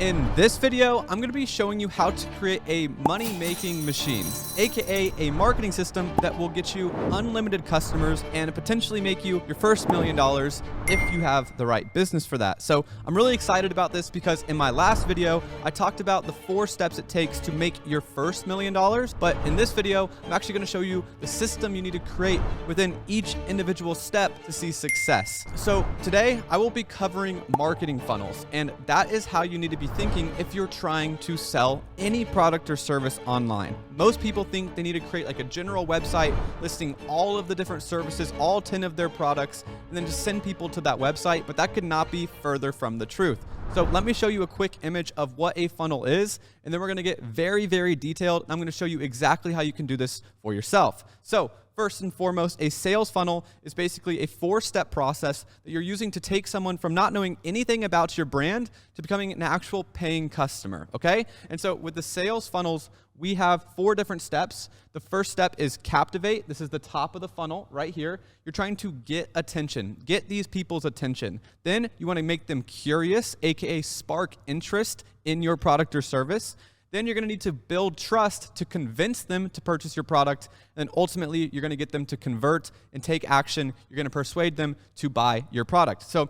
In this video, I'm going to be showing you how to create a money-making machine, aka a marketing system that will get you unlimited customers and potentially make you your first $1 million if you have the right business for that. So I'm really excited about this because in my last video, I talked about the 4 steps it takes to make your first $1 million. But in this video, I'm actually going to show you the system you need to create within each individual step to see success. So today, I will be covering marketing funnels, and that is how you need to be thinking if you're trying to sell any product or service online. Most people think they need to create like a general website listing all of the different services, all 10 of their products, and then just send people to that website, but that could not be further from the truth. So let me show you a quick image of what a funnel is, and then we're gonna get very, very detailed. I'm gonna show you exactly how you can do this for yourself. So first and foremost, a sales funnel is basically a 4-step process that you're using to take someone from not knowing anything about your brand to becoming an actual paying customer, okay? And so with the sales funnels, we have 4 different steps. The first step is captivate. This is the top of the funnel right here. You're trying to get attention, get these people's attention. Then you want to make them curious, aka spark interest in your product or service. Then you're going to need to build trust to convince them to purchase your product. And ultimately, you're going to get them to convert and take action. You're going to persuade them to buy your product. So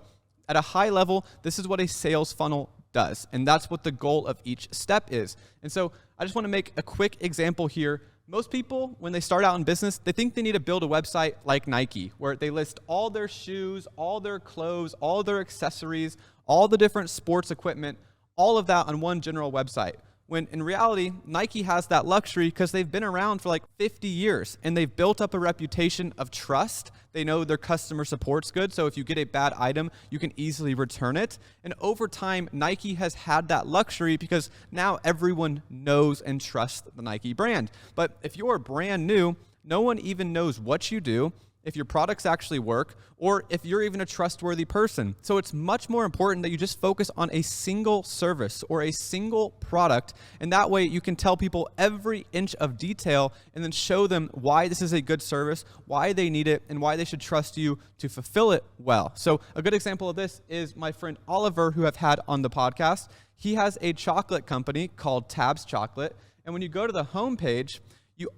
at a high level, this is what a sales funnel does. And that's what the goal of each step is. And so I just want to make a quick example here. Most people, when they start out in business, they think they need to build a website like Nike, where they list all their shoes, all their clothes, all their accessories, all the different sports equipment, all of that on one general website. When in reality, Nike has that luxury because they've been around for like 50 years and they've built up a reputation of trust. They know their customer support's good, so if you get a bad item, you can easily return it. And over time, Nike has had that luxury because now everyone knows and trusts the Nike brand. But if you're brand new, no one even knows what you do, if your products actually work, or if you're even a trustworthy person. So it's much more important that you just focus on a single service or a single product, and that way you can tell people every inch of detail and then show them why this is a good service, why they need it, and why they should trust you to fulfill it well. So a good example of this is my friend Oliver, who I've had on the podcast. He has a chocolate company called Tabs Chocolate, and when you go to the homepage,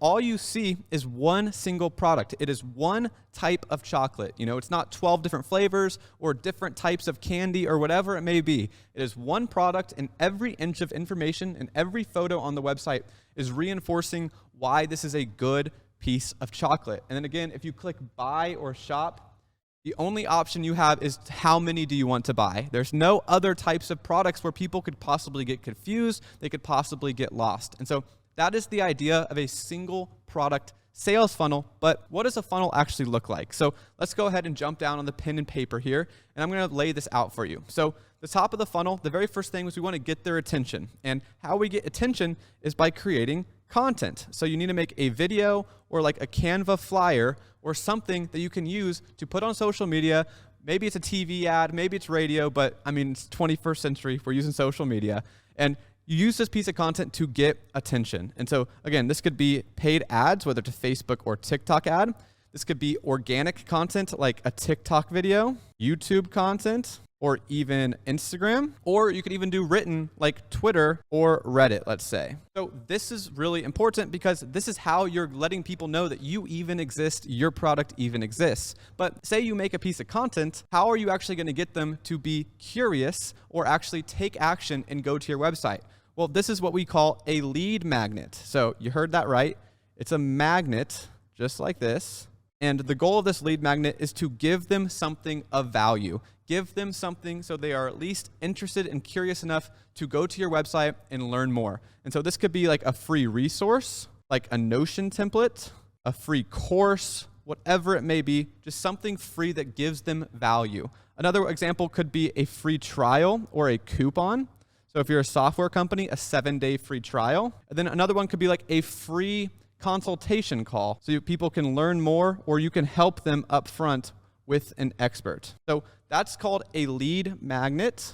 all you see is one single product. It is one type of chocolate. You know, it's not 12 different flavors or different types of candy or whatever it may be. It is one product, and every inch of information and every photo on the website is reinforcing why this is a good piece of chocolate. And then again, if you click buy or shop, the only option you have is how many do you want to buy. There's no other types of products where people could possibly get confused, they could possibly get lost. And so that is the idea of a single product sales funnel. But what does a funnel actually look like? So let's go ahead and jump down on the pen and paper here, and I'm going to lay this out for you. So the top of the funnel, the very first thing is we want to get their attention. And how we get attention is by creating content. So you need to make a video or like a Canva flyer or something that you can use to put on social media. Maybe it's a TV ad, maybe it's radio, but I mean, it's 21st century. We're using social media. And you use this piece of content to get attention. And so again, this could be paid ads, whether it's a Facebook or TikTok ad. This could be organic content like a TikTok video, YouTube content, or even Instagram. Or you could even do written like Twitter or Reddit, let's say. So this is really important because this is how you're letting people know that you even exist, your product even exists. But say you make a piece of content, how are you actually going to get them to be curious or actually take action and go to your website? Well, this is what we call a lead magnet. So you heard that right. It's a magnet just like this. And the goal of this lead magnet is to give them something of value. Give them something so they are at least interested and curious enough to go to your website and learn more. And so this could be like a free resource, like a Notion template, a free course, whatever it may be, just something free that gives them value. Another example could be a free trial or a coupon. So if you're a software company, a 7-day free trial. And then another one could be like a free consultation call so people can learn more, or you can help them up front with an expert. So that's called a lead magnet.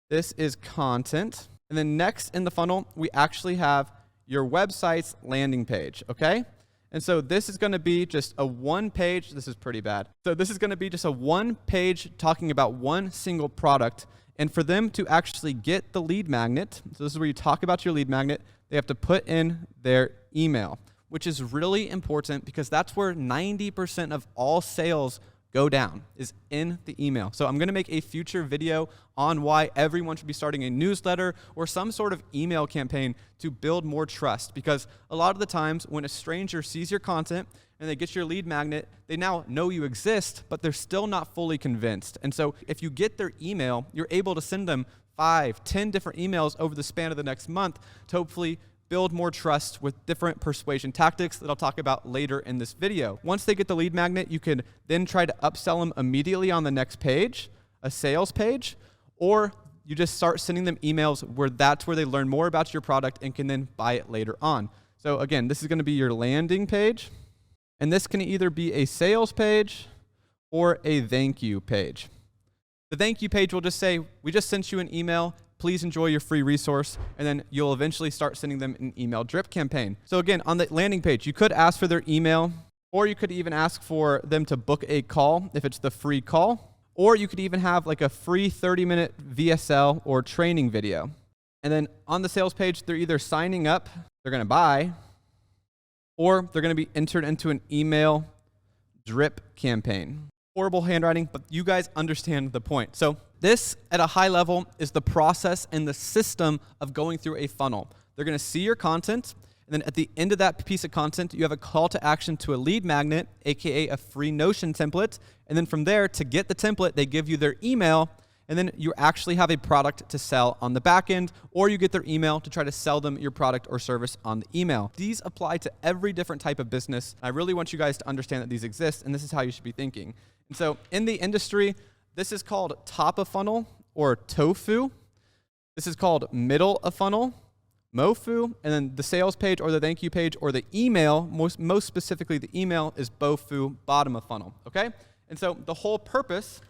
This is content. And then next in the funnel, we actually have your website's landing page, okay? And so this is going to be just a one page. This is pretty bad. So this is going to be just a one page talking about one single product. And for them to actually get the lead magnet, so this is where you talk about your lead magnet, they have to put in their email, which is really important because that's where 90% of all sales go down, is in the email. So I'm going to make a future video on why everyone should be starting a newsletter or some sort of email campaign to build more trust, because a lot of the times when a stranger sees your content and they get your lead magnet, they now know you exist, but they're still not fully convinced. And so if you get their email, you're able to send them 5, 10 different emails over the span of the next month to hopefully build more trust with different persuasion tactics that I'll talk about later in this video. Once they get the lead magnet, you can then try to upsell them immediately on the next page, a sales page, or you just start sending them emails where that's where they learn more about your product and can then buy it later on. So again, this is going to be your landing page, and this can either be a sales page or a thank you page. The thank you page will just say, we just sent you an email, please enjoy your free resource, and then you'll eventually start sending them an email drip campaign. So again, on the landing page, you could ask for their email, or you could even ask for them to book a call if it's the free call, or you could even have like a free 30-minute VSL or training video. And then on the sales page, they're either signing up, they're going to buy, or they're going to be entered into an email drip campaign. Horrible handwriting, but you guys understand the point. So this, at a high level, is the process and the system of going through a funnel. They're going to see your content, and then at the end of that piece of content, you have a call to action to a lead magnet, aka a free Notion template. And then from there, to get the template, they give you their email, and then you actually have a product to sell on the back end, or you get their email to try to sell them your product or service on the email. These apply to every different type of business. I really want you guys to understand that these exist, and this is how you should be thinking. And so in the industry, this is called top of funnel or TOFU. This is called middle of funnel, MOFU, and then the sales page or the thank you page or the email, most specifically the email, is BOFU, bottom of funnel, okay? And so the whole purpose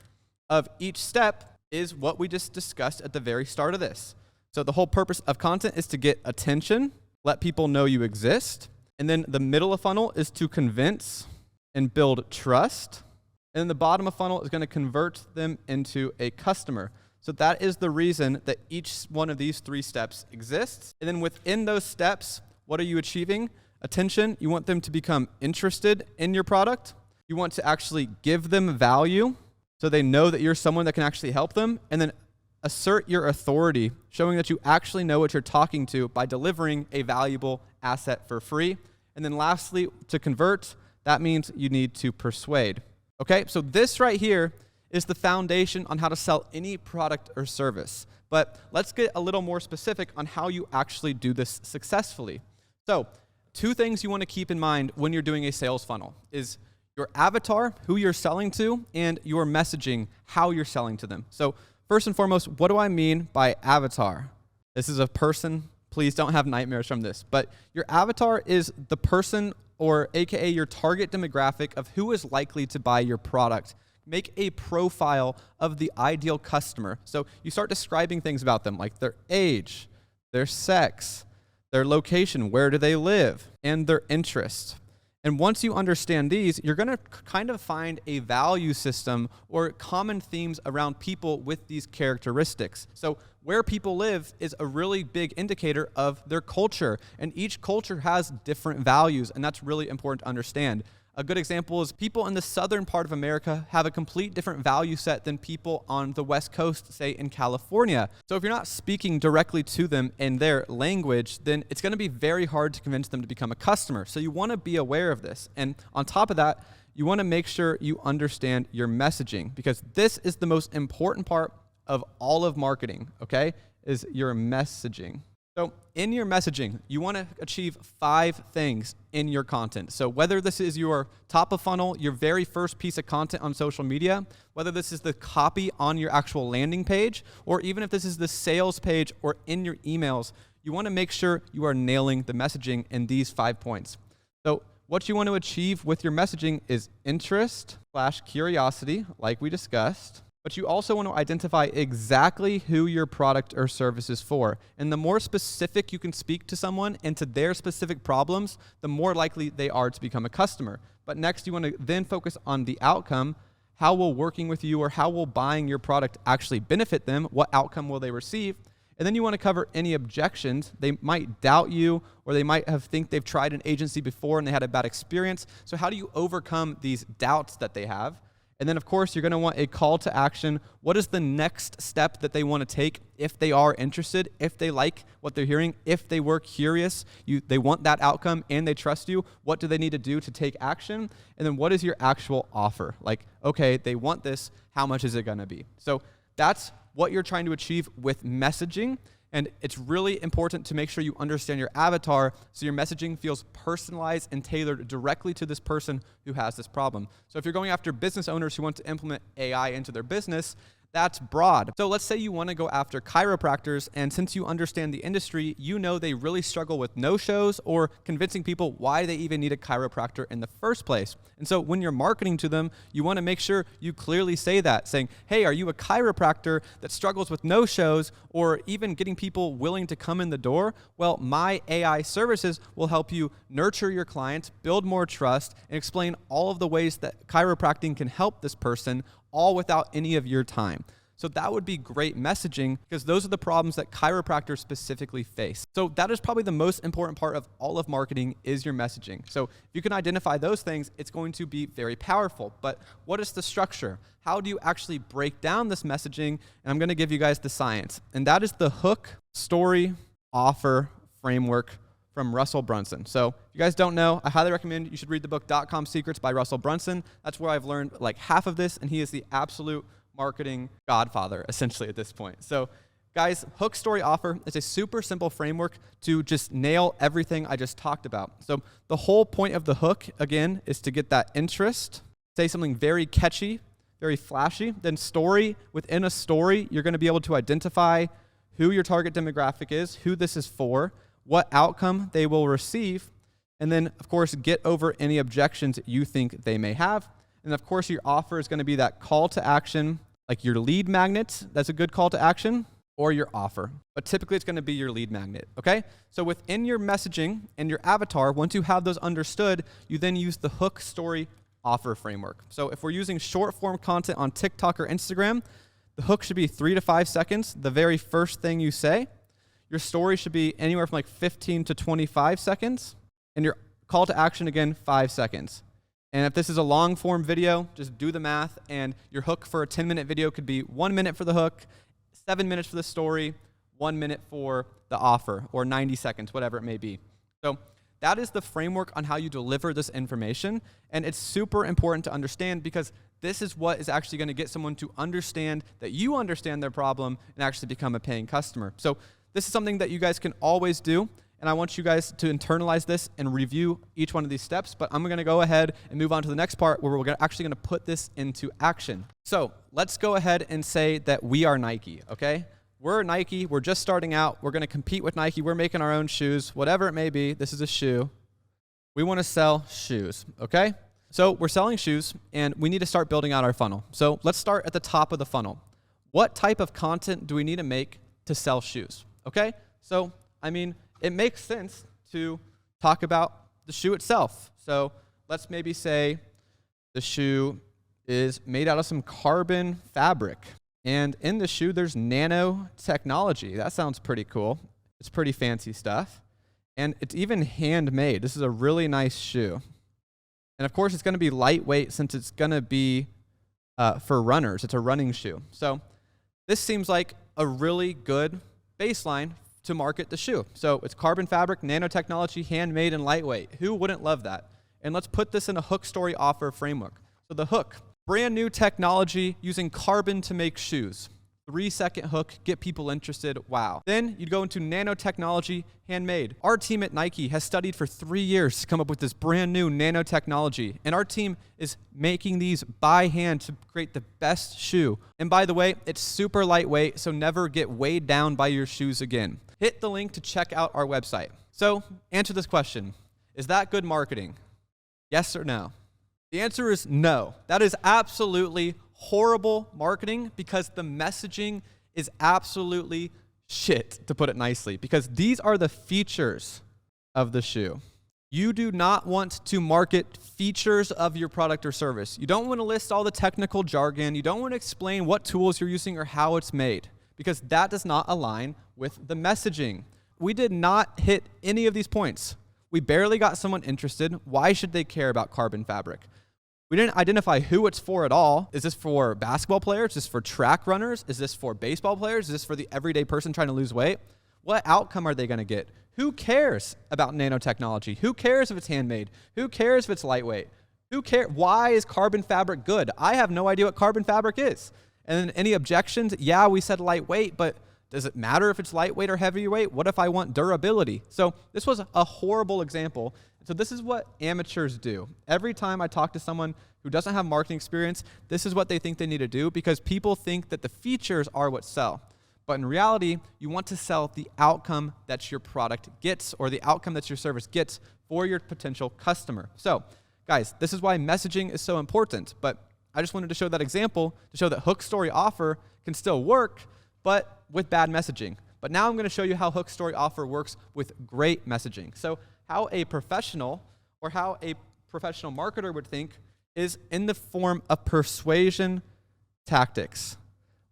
of each step is what we just discussed at the very start of this. So the whole purpose of content is to get attention, let people know you exist, and then the middle of funnel is to convince and build trust. And then the bottom of funnel is going to convert them into a customer. So that is the reason that each one of these 3 steps exists. And then within those steps, what are you achieving? Attention. You want them to become interested in your product. You want to actually give them value so they know that you're someone that can actually help them. And then assert your authority, showing that you actually know what you're talking to by delivering a valuable asset for free. And then lastly, to convert, that means you need to persuade. Okay, so this right here is the foundation on how to sell any product or service. But let's get a little more specific on how you actually do this successfully. So 2 things you want to keep in mind when you're doing a sales funnel is your avatar, who you're selling to, and your messaging, how you're selling to them. So first and foremost, what do I mean by avatar? This is a person. Please don't have nightmares from this. But your avatar is the person, or AKA your target demographic of who is likely to buy your product. Make a profile of the ideal customer. So you start describing things about them, like their age, their sex, their location, where do they live, and their interest. And once you understand these, you're going to kind of find a value system or common themes around people with these characteristics. So where people live is a really big indicator of their culture, and each culture has different values, and that's really important to understand. A good example is people in the southern part of America have a complete different value set than people on the West Coast, say in California. So if you're not speaking directly to them in their language, then it's going to be very hard to convince them to become a customer. So you want to be aware of this. And on top of that, you want to make sure you understand your messaging, because this is the most important part of all of marketing, okay, is your messaging. So in your messaging, you want to achieve 5 things in your content. So whether this is your top of funnel, your very first piece of content on social media, whether this is the copy on your actual landing page, or even if this is the sales page or in your emails, you want to make sure you are nailing the messaging in these 5 points. So what you want to achieve with your messaging is interest/curiosity, like we discussed. But you also want to identify exactly who your product or service is for. And the more specific you can speak to someone and to their specific problems, the more likely they are to become a customer. But next, you want to then focus on the outcome. How will working with you or how will buying your product actually benefit them? What outcome will they receive? And then you want to cover any objections. They might doubt you, or they might think they've tried an agency before and they had a bad experience. So how do you overcome these doubts that they have? And then, of course, you're going to want a call to action. What is the next step that they want to take if they are interested, if they like what they're hearing, if they were curious, they want that outcome and they trust you? What do they need to do to take action? And then what is your actual offer? Like, okay, they want this. How much is it going to be? So that's what you're trying to achieve with messaging. And it's really important to make sure you understand your avatar so your messaging feels personalized and tailored directly to this person who has this problem. So if you're going after business owners who want to implement AI into their business, that's broad. So let's say you want to go after chiropractors, and since you understand the industry, you know they really struggle with no-shows or convincing people why they even need a chiropractor in the first place. And so when you're marketing to them, you want to make sure you clearly say that, saying, hey, are you a chiropractor that struggles with no-shows or even getting people willing to come in the door? Well, my AI services will help you nurture your clients, build more trust, and explain all of the ways that chiropractic can help this person, all without any of your time. So that would be great messaging because those are the problems that chiropractors specifically face. So that is probably the most important part of all of marketing is your messaging. So if you can identify those things, it's going to be very powerful. But what is the structure? How do you actually break down this messaging? And I'm going to give you guys the science. And that is the hook, story, offer framework from Russell Brunson. So if you guys don't know, I highly recommend you should read the book .com Secrets by Russell Brunson. That's where I've learned like half of this, and he is the absolute marketing godfather, essentially, at this point. So guys, hook, story, offer is a super simple framework to just nail everything I just talked about. So the whole point of the hook, again, is to get that interest, say something very catchy, very flashy. Then story, within a story, you're going to be able to identify who your target demographic is, who this is for, what outcome they will receive, and then, of course, get over any objections you think they may have. And, of course, your offer is going to be that call to action, like your lead magnet. That's a good call to action, or your offer. But typically, it's going to be your lead magnet, okay? So within your messaging and your avatar, once you have those understood, you then use the hook, story, offer framework. So if we're using short-form content on TikTok or Instagram, the hook should be 3 to 5 seconds, the very first thing you say. Your story should be anywhere from like 15 to 25 seconds. And your call to action, again, 5 seconds. And if this is a long form video, just do the math. And your hook for a 10-minute video could be 1 minute for the hook, 7 minutes for the story, 1 minute for the offer, or 90 seconds, whatever it may be. So that is the framework on how you deliver this information. And it's super important to understand because this is what is actually going to get someone to understand that you understand their problem and actually become a paying customer. So this is something that you guys can always do, and I want you guys to internalize this and review each one of these steps, but I'm going to go ahead and move on to the next part where we're actually going to put this into action. So let's go ahead and say that we are Nike, okay? We're Nike. We're just starting out. We're going to compete with Nike. We're making our own shoes, whatever it may be. This is a shoe. We want to sell shoes, okay? So we're selling shoes, and we need to start building out our funnel. So let's start at the top of the funnel. What type of content do we need to make to sell shoes? Okay, so, I mean, it makes sense to talk about the shoe itself. So let's maybe say the shoe is made out of some carbon fabric. And in the shoe, there's nanotechnology. That sounds pretty cool. It's pretty fancy stuff. And it's even handmade. This is a really nice shoe. And of course, it's going to be lightweight since it's going to be for runners. It's a running shoe. So this seems like a really good baseline to market the shoe. So it's carbon fabric, nanotechnology, handmade, and lightweight. Who wouldn't love that? And let's put this in a hook, story, offer framework. So the hook, brand new technology using carbon to make shoes. 3-second hook, get people interested, wow. Then you'd go into nanotechnology, handmade. Our team at Nike has studied for 3 years to come up with this brand new nanotechnology. And our team is making these by hand to create the best shoe. And by the way, it's super lightweight, so never get weighed down by your shoes again. Hit the link to check out our website. So answer this question. Is that good marketing? Yes or no? The answer is no. That is absolutely horrible marketing because the messaging is absolutely shit, to put it nicely, because these are the features of the shoe. You do not want to market features of your product or service. You don't want to list all the technical jargon. You don't want to explain what tools you're using or how it's made, because that does not align with the messaging. We did not hit any of these points. We barely got someone interested. Why should they care about Carbon Fabric? We didn't identify who it's for at all. Is this for basketball players? Is this for track runners? Is this for baseball players? Is this for the everyday person trying to lose weight? What outcome are they going to get? Who cares about nanotechnology? Who cares if it's handmade? Who cares if it's lightweight? Who cares? Why is Carbon Fabric good? I have no idea what Carbon Fabric is. And then any objections? Yeah, we said lightweight, but does it matter if it's lightweight or heavyweight? What if I want durability? So this was a horrible example. So this is what amateurs do. Every time I talk to someone who doesn't have marketing experience, this is what they think they need to do, because people think that the features are what sell. But in reality, you want to sell the outcome that your product gets, or the outcome that your service gets for your potential customer. So guys, this is why messaging is so important. But I just wanted to show that example to show that Hook Story Offer can still work, but with bad messaging. But now I'm going to show you how Hook Story Offer works with great messaging. So how a professional or how a professional marketer would think is in the form of persuasion tactics.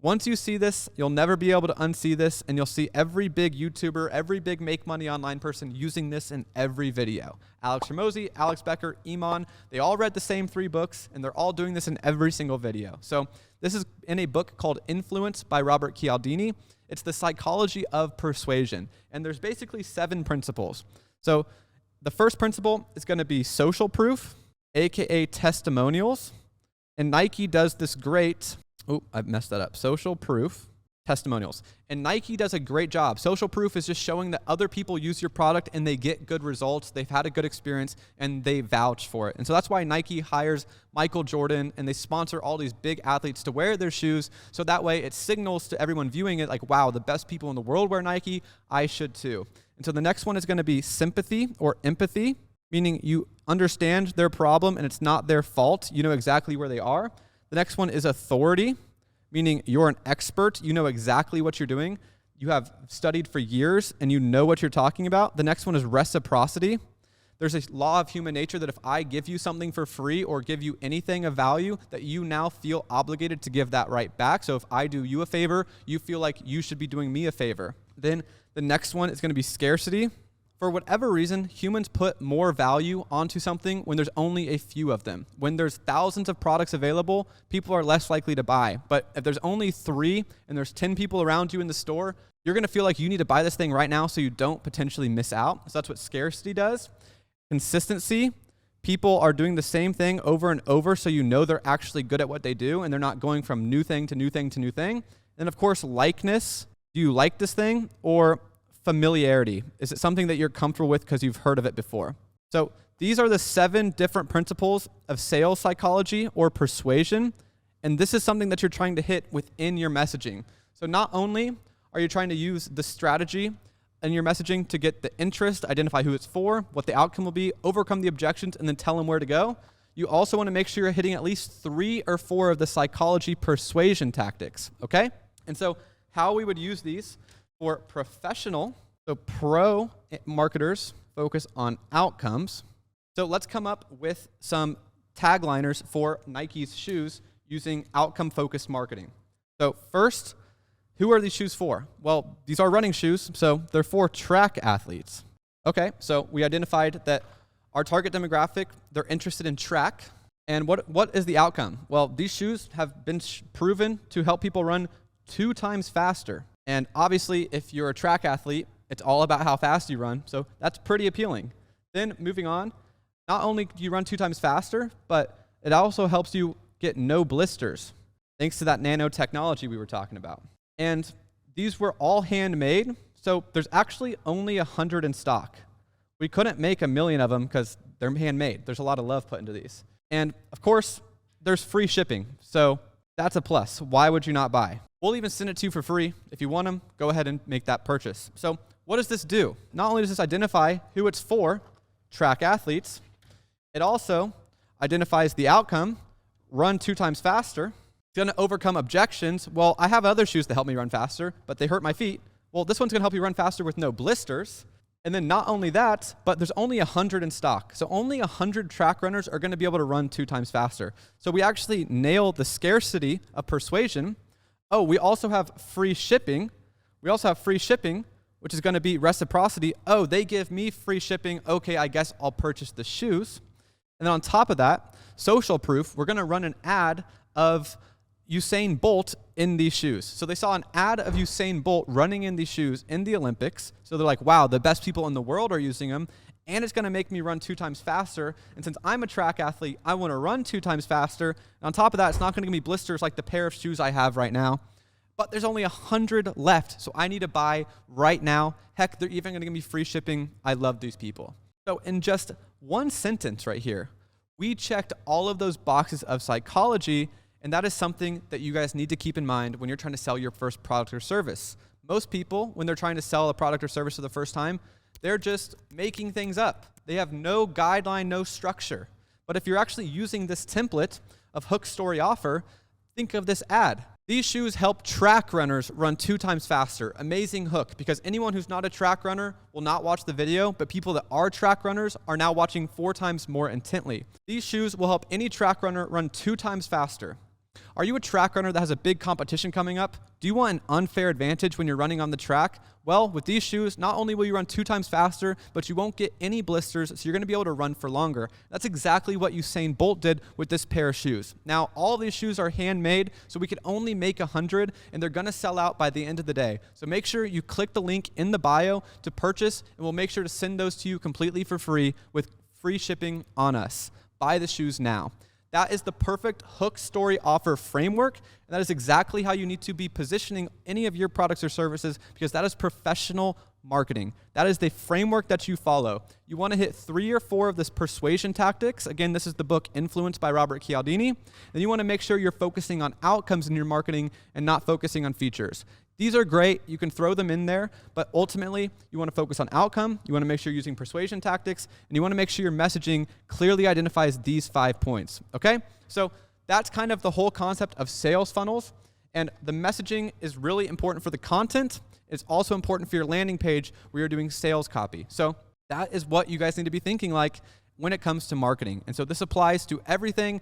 Once you see this, you'll never be able to unsee this, and you'll see every big YouTuber, every big make money online person using this in every video. Alex Hormozi, Alex Becker, Iman, they all read the same 3 books, and they're all doing this in every single video. So this is in a book called Influence by Robert Cialdini. It's the psychology of persuasion, and there's basically 7 principles. So the first principle is going to be social proof, aka testimonials, and Nike does this great. Oh, I messed that up. Social proof, testimonials. And Nike does a great job. Social proof is just showing that other people use your product and they get good results, they've had a good experience, and they vouch for it. And so that's why Nike hires Michael Jordan and they sponsor all these big athletes to wear their shoes, so that way it signals to everyone viewing it like, wow, the best people in the world wear Nike, I should too. And so the next one is going to be sympathy or empathy, meaning you understand their problem and it's not their fault. You know exactly where they are. The next one is authority, meaning you're an expert. You know exactly what you're doing. You have studied for years and you know what you're talking about. The next one is reciprocity. There's a law of human nature that if I give you something for free or give you anything of value, that you now feel obligated to give that right back. So if I do you a favor, you feel like you should be doing me a favor. Then the next one is going to be scarcity. For whatever reason, humans put more value onto something when there's only a few of them. When there's thousands of products available, people are less likely to buy. But if there's only 3 and there's 10 people around you in the store, you're going to feel like you need to buy this thing right now so you don't potentially miss out. So that's what scarcity does. Consistency. People are doing the same thing over and over, so you know they're actually good at what they do and they're not going from new thing to new thing to new thing. And of course, likeness. Do you like this thing? Or familiarity. Is it something that you're comfortable with because you've heard of it before? So these are the 7 different principles of sales psychology or persuasion. And this is something that you're trying to hit within your messaging. So not only are you trying to use the strategy in your messaging to get the interest, identify who it's for, what the outcome will be, overcome the objections, and then tell them where to go, you also want to make sure you're hitting at least 3 or 4 of the psychology persuasion tactics, okay? And so how we would use these for professional, so pro marketers focus on outcomes. So let's come up with some tagliners for Nike's shoes using outcome-focused marketing. So first, who are these shoes for? Well, these are running shoes, so they're for track athletes. Okay, so we identified that our target demographic, they're interested in track. And what is the outcome? Well, these shoes have been proven to help people run 2 times faster. And obviously, if you're a track athlete, it's all about how fast you run. So that's pretty appealing. Then moving on, not only do you run 2 times faster, but it also helps you get no blisters, thanks to that nanotechnology we were talking about. And these were all handmade. So there's actually only 100 in stock. We couldn't make 1 million of them because they're handmade. There's a lot of love put into these. And of course, there's free shipping. So that's a plus. Why would you not buy? We'll even send it to you for free. If you want them, go ahead and make that purchase. So what does this do? Not only does this identify who it's for, track athletes, it also identifies the outcome, run 2 times faster. It's going to overcome objections. Well, I have other shoes that help me run faster, but they hurt my feet. Well, this one's going to help you run faster with no blisters. And then not only that, but there's only 100 in stock. So only 100 track runners are going to be able to run 2 times faster. So we actually nail the scarcity of persuasion. Oh, we also have free shipping. Which is going to be reciprocity. Oh, they give me free shipping. Okay, I guess I'll purchase the shoes. And then on top of that, social proof, we're going to run an ad of Usain Bolt in these shoes. So they saw an ad of Usain Bolt running in these shoes in the Olympics. So they're like, wow, the best people in the world are using them, and it's going to make me run 2 times faster. And since I'm a track athlete, I want to run 2 times faster. And on top of that, it's not going to give me blisters like the pair of shoes I have right now. But there's only 100 left, so I need to buy right now. Heck, they're even going to give me free shipping. I love these people. So in just one sentence right here, we checked all of those boxes of psychology, and that is something that you guys need to keep in mind when you're trying to sell your first product or service. Most people, when they're trying to sell a product or service for the first time, they're just making things up. They have no guideline, no structure. But if you're actually using this template of hook, story, offer, think of this ad. These shoes help track runners run 2 times faster. Amazing hook, because anyone who's not a track runner will not watch the video, but people that are track runners are now watching 4 times more intently. These shoes will help any track runner run 2 times faster. Are you a track runner that has a big competition coming up? Do you want an unfair advantage when you're running on the track? Well, with these shoes, not only will you run 2 times faster, but you won't get any blisters, so you're going to be able to run for longer. That's exactly what Usain Bolt did with this pair of shoes. Now, all these shoes are handmade, so we can only make 100, and they're going to sell out by the end of the day. So make sure you click the link in the bio to purchase, and we'll make sure to send those to you completely for free with free shipping on us. Buy the shoes now. That is the perfect hook, story, offer framework, and that is exactly how you need to be positioning any of your products or services, because that is professional marketing. That is the framework that you follow. You want to hit 3 or 4 of this persuasion tactics. Again, this is the book Influence by Robert Cialdini. And you want to make sure you're focusing on outcomes in your marketing and not focusing on features. These are great. You can throw them in there, but ultimately, you want to focus on outcome. You want to make sure you're using persuasion tactics, and you want to make sure your messaging clearly identifies these 5 points, okay? So that's kind of the whole concept of sales funnels, and the messaging is really important for the content. It's also important for your landing page where you're doing sales copy. So that is what you guys need to be thinking like when it comes to marketing. And so this applies to everything.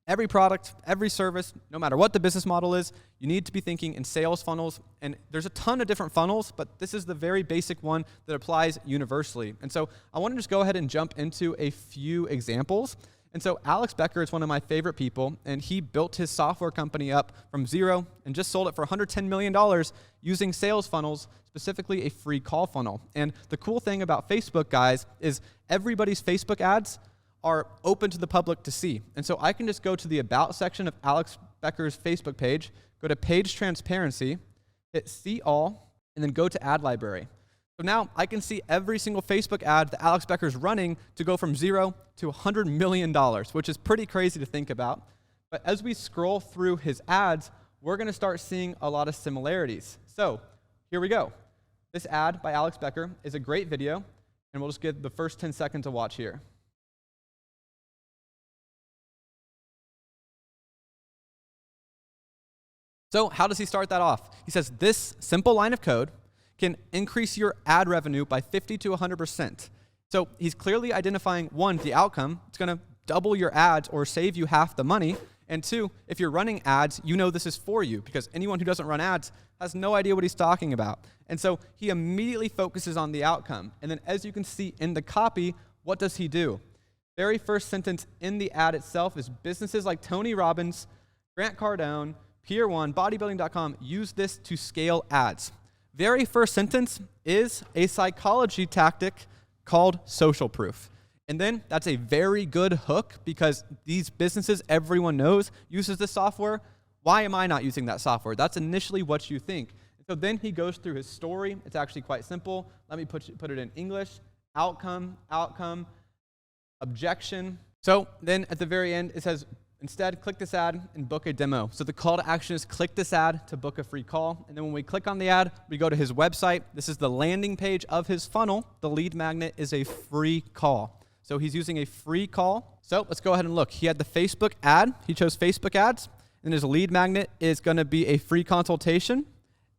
Every product, every service, no matter what the business model is, you need to be thinking in sales funnels. And there's a ton of different funnels, but this is the very basic one that applies universally. And so I want to just go ahead and jump into a few examples. And so Alex Becker is one of my favorite people, and he built his software company up from zero and just sold it for $110 million using sales funnels, specifically a free call funnel. And the cool thing about Facebook, guys, is everybody's Facebook ads are open to the public to see. And so I can just go to the About section of Alex Becker's Facebook page, go to Page Transparency, hit See All, and then go to Ad Library. So now I can see every single Facebook ad that Alex Becker's running to go from 0 to $100 million, which is pretty crazy to think about. But as we scroll through his ads, we're going to start seeing a lot of similarities. So here we go. This ad by Alex Becker is a great video, and we'll just get the first 10 seconds to watch here. So how does he start that off? He says, this simple line of code can increase your ad revenue by 50 to 100%. So he's clearly identifying, 1, the outcome. It's going to double your ads or save you half the money. And 2, if you're running ads, you know this is for you, because anyone who doesn't run ads has no idea what he's talking about. And so he immediately focuses on the outcome. And then as you can see in the copy, what does he do? Very first sentence in the ad itself is businesses like Tony Robbins, Grant Cardone, Pier 1, bodybuilding.com use this to scale ads. Very first sentence is a psychology tactic called social proof. And then that's a very good hook, because these businesses everyone knows uses this software. Why am I not using that software? That's initially what you think. So then he goes through his story. It's actually quite simple. Let me put it in English. Outcome, objection. So then at the very end, it says, instead, click this ad and book a demo. So the call to action is click this ad to book a free call. And then when we click on the ad, we go to his website. This is the landing page of his funnel. The lead magnet is a free call. So he's using a free call. So let's go ahead and look. He had the Facebook ad. He chose Facebook ads. And his lead magnet is going to be a free consultation.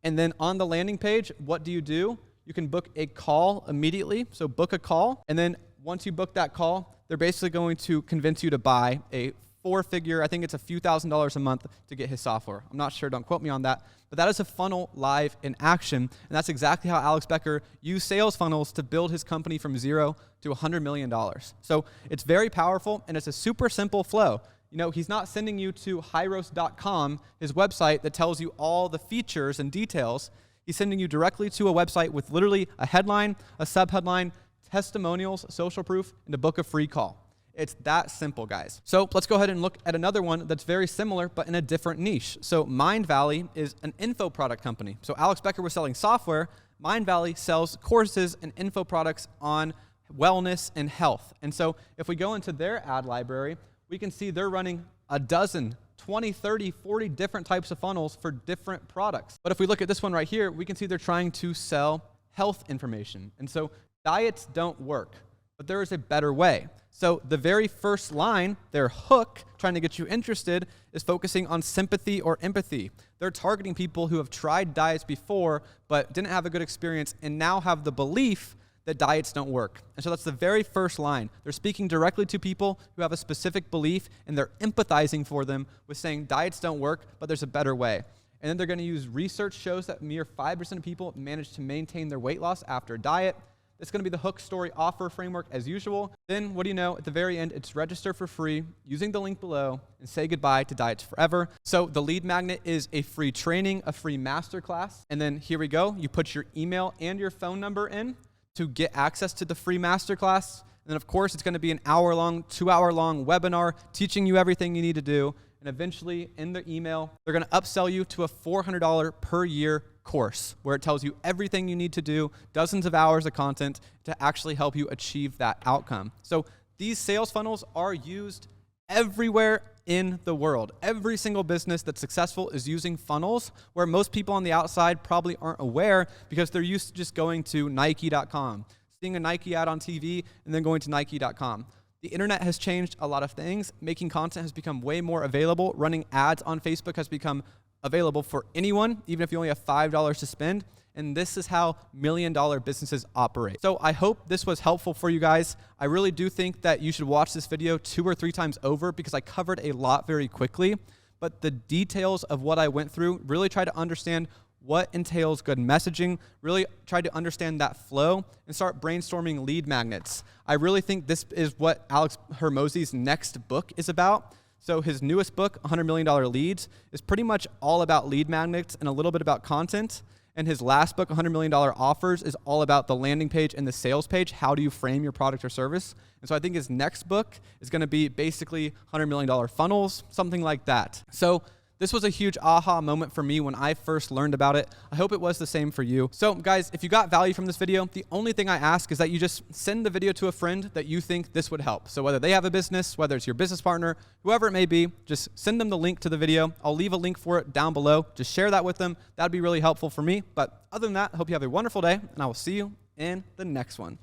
And then on the landing page, what do? you can book a call immediately. So book a call, and then once you book that call, they're basically going to convince you to buy a four-figure, I think it's a few $1,000s a month to get his software. I'm not sure, don't quote me on that, but that is a funnel live in action, and that's exactly how Alex Becker used sales funnels to build his company from zero to $100 million. So it's very powerful, and it's a super simple flow. You know, he's not sending you to Hyros.com, his website that tells you all the features and details. He's sending you directly to a website with literally a headline, a subheadline, testimonials, social proof, and a book a free call. It's that simple, guys. So let's go ahead and look at another one that's very similar, but in a different niche. So Mindvalley is an info product company. So Alex Becker was selling software. Mindvalley sells courses and info products on wellness and health. And so if we go into their ad library, we can see they're running a dozen, 20, 30, 40 different types of funnels for different products. But if we look at this one right here, we can see they're trying to sell health information. And so diets don't work, but there is a better way. So the very first line, their hook, trying to get you interested, is focusing on sympathy or empathy. They're targeting people who have tried diets before, but didn't have a good experience, and now have the belief that diets don't work. And so that's the very first line. They're speaking directly to people who have a specific belief, and they're empathizing for them with saying diets don't work, but there's a better way. And then they're going to use research shows that mere 5% of people manage to maintain their weight loss after a diet. It's going to be the hook, story, offer framework as usual. Then, what do you know? At the very end, it's register for free using the link below and say goodbye to diets forever. So the lead magnet is a free training, a free masterclass. And then here we go. You put your email and your phone number in to get access to the free masterclass. And then, of course, it's going to be an hour-long, 2-hour-long webinar teaching you everything you need to do. And eventually, in the email, they're going to upsell you to a $400 per year course where it tells you everything you need to do, dozens of hours of content to actually help you achieve that outcome. So these sales funnels are used everywhere in the world. Every single business that's successful is using funnels, where most people on the outside probably aren't aware because they're used to just going to Nike.com, seeing a Nike ad on TV, and then going to Nike.com. The internet has changed a lot of things. Making content has become way more available. Running ads on Facebook has become available for anyone, even if you only have $5 to spend. And this is how million-dollar businesses operate. So I hope this was helpful for you guys. I really do think that you should watch this video 2 or 3 times over because I covered a lot very quickly. But the details of what I went through, really try to understand what entails good messaging, really try to understand that flow, and start brainstorming lead magnets. I really think this is what Alex Hormozi's next book is about. So his newest book, $100 Million Leads, is pretty much all about lead magnets and a little bit about content. And his last book, $100 Million Offers, is all about the landing page and the sales page. How do you frame your product or service? And so I think his next book is going to be basically $100 million funnels, something like that. So this was a huge aha moment for me when I first learned about it. I hope it was the same for you. So guys, if you got value from this video, the only thing I ask is that you just send the video to a friend that you think this would help. So whether they have a business, whether it's your business partner, whoever it may be, just send them the link to the video. I'll leave a link for it down below. Just share that with them. That'd be really helpful for me. But other than that, I hope you have a wonderful day, and I will see you in the next one.